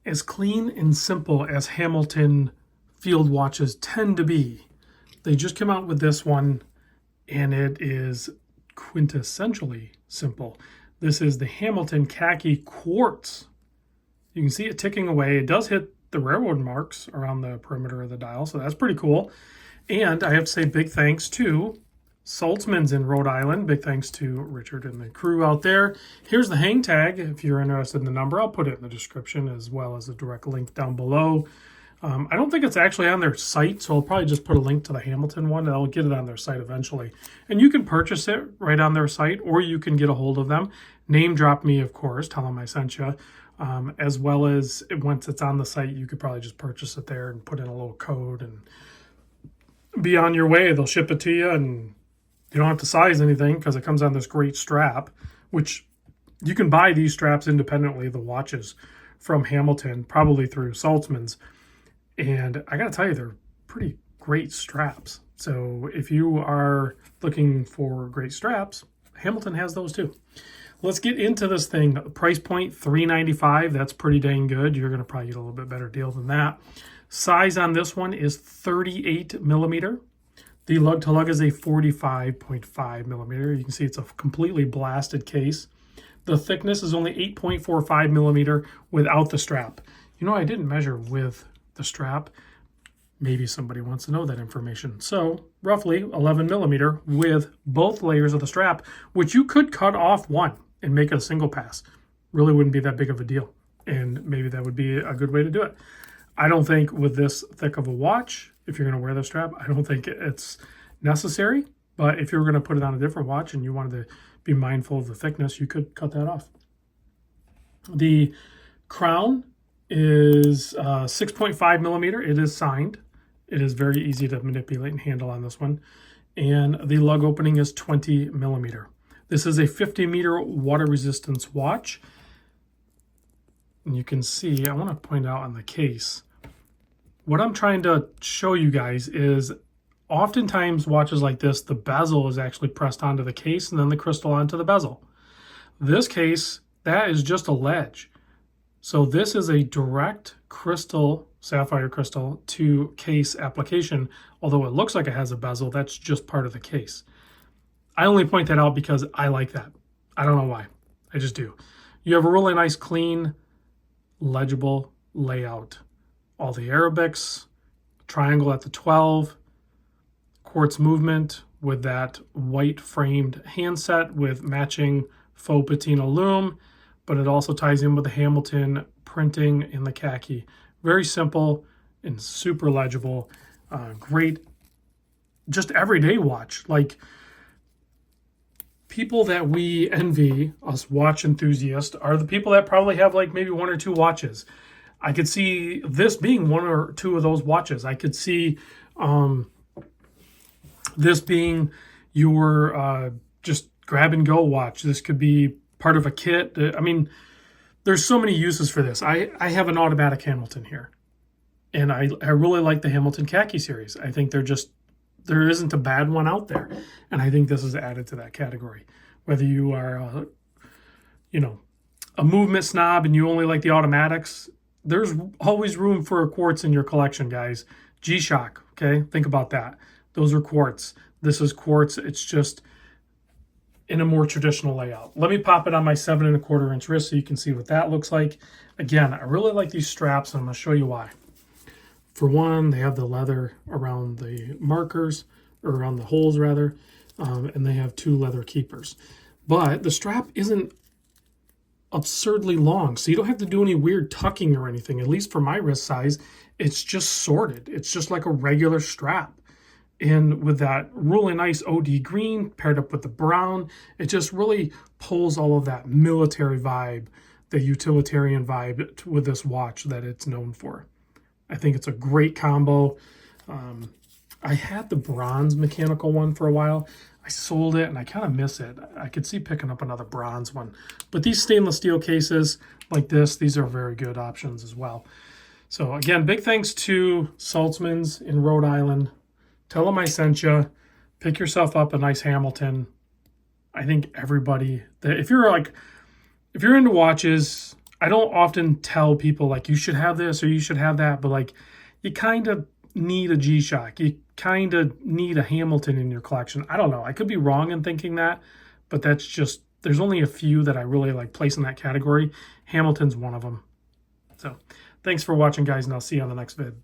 as clean and simple as Hamilton field watches tend to be. They just came out with this one, and it is quintessentially simple. This is the Hamilton Khaki Quartz. You can see it ticking away. It does hit the railroad marks around the perimeter of the dial, so that's pretty cool. And I have to say big thanks to Saltzman's in Rhode Island. Big thanks to Richard and the crew out there. Here's the hang tag. If you're interested in the number, I'll put it in the description as well as a direct link down below. I don't think it's actually on their site, so I'll probably just put a link to the Hamilton one. I'll get it on their site eventually. And you can purchase it right on their site, or you can get a hold of them. Name drop me, of course, tell them I sent you. As well as once it's on the site, you could probably just purchase it there and put in a little code and be on your way. They'll ship it to you, and you don't have to size anything because it comes on this great strap, which you can buy these straps independently, the watches from Hamilton, probably through Saltzman's. And I got to tell you, they're pretty great straps. So if you are looking for great straps, Hamilton has those too. Let's get into this thing. Price point, $395. That's pretty dang good. You're going to probably get a little bit better deal than that. Size on this one is 38 millimeter. The lug-to-lug is a 45.5 millimeter. You can see it's a completely blasted case. The thickness is only 8.45 millimeter without the strap. You know, I didn't measure with the strap. Maybe somebody wants to know that information. So roughly 11 millimeter with both layers of the strap, which you could cut off one and make it a single pass. Really wouldn't be that big of a deal. And maybe that would be a good way to do it. I don't think with this thick of a watch, if you're going to wear the strap, I don't think it's necessary. But if you were going to put it on a different watch and you wanted to be mindful of the thickness, you could cut that off. The crown is 6.5 millimeter. It is signed. It is very easy to manipulate and handle on this one. And the lug opening is 20 millimeter. This is a 50-meter water resistance watch. And you can see, I want to point out on the case, what I'm trying to show you guys is oftentimes watches like this, the bezel is actually pressed onto the case and then the crystal onto the bezel. This case, that is just a ledge. So this is a direct crystal, sapphire crystal, to case application. Although it looks like it has a bezel, that's just part of the case. I only point that out because I like that. I don't know why. I just do. You have a really nice, clean, legible layout. All the Arabics, triangle at the 12, quartz movement with that white framed handset with matching faux patina lume, but it also ties in with the Hamilton printing in the khaki. Very simple and super legible. Great, just everyday watch. Like people that we envy, us watch enthusiasts, are the people that probably have like maybe one or two watches. I could see this being one or two of those watches. I could see this being your just grab and go watch. This could be part of a kit. I mean, there's so many uses for this. I have an automatic Hamilton here, and I really like the Hamilton Khaki series. I think there isn't a bad one out there, and I think this is added to that category. Whether you are, a movement snob and you only like the automatics, there's always room for a quartz in your collection, guys. G-Shock, okay? Think about that. Those are quartz. This is quartz. It's just in a more traditional layout. Let me pop it on my 7¼ wrist so you can see what that looks like. Again, I really like these straps, and I'm going to show you why. For one, they have the leather around the markers, or around the holes rather, and they have 2 leather keepers. But the strap isn't absurdly long, so you don't have to do any weird tucking or anything. At least for my wrist size, it's just sorted. It's just like a regular strap. And with that really nice OD green paired up with the brown, it just really pulls all of that military vibe, the utilitarian vibe with this watch that it's known for. I think it's a great combo. I had the bronze mechanical one for a while. I sold it and I kind of miss it. I could see picking up another bronze one. But these stainless steel cases like this, these are very good options as well. So again, big thanks to Saltzman's in Rhode Island. Tell them I sent you. Pick yourself up a nice Hamilton. I think everybody, if you're into watches, I don't often tell people like you should have this or you should have that, but like you kind of need a G-Shock. You kind of need a Hamilton in your collection. I don't know. I could be wrong in thinking that, but that's just, there's only a few that I really like place in that category. Hamilton's one of them. So thanks for watching, guys, and I'll see you on the next vid.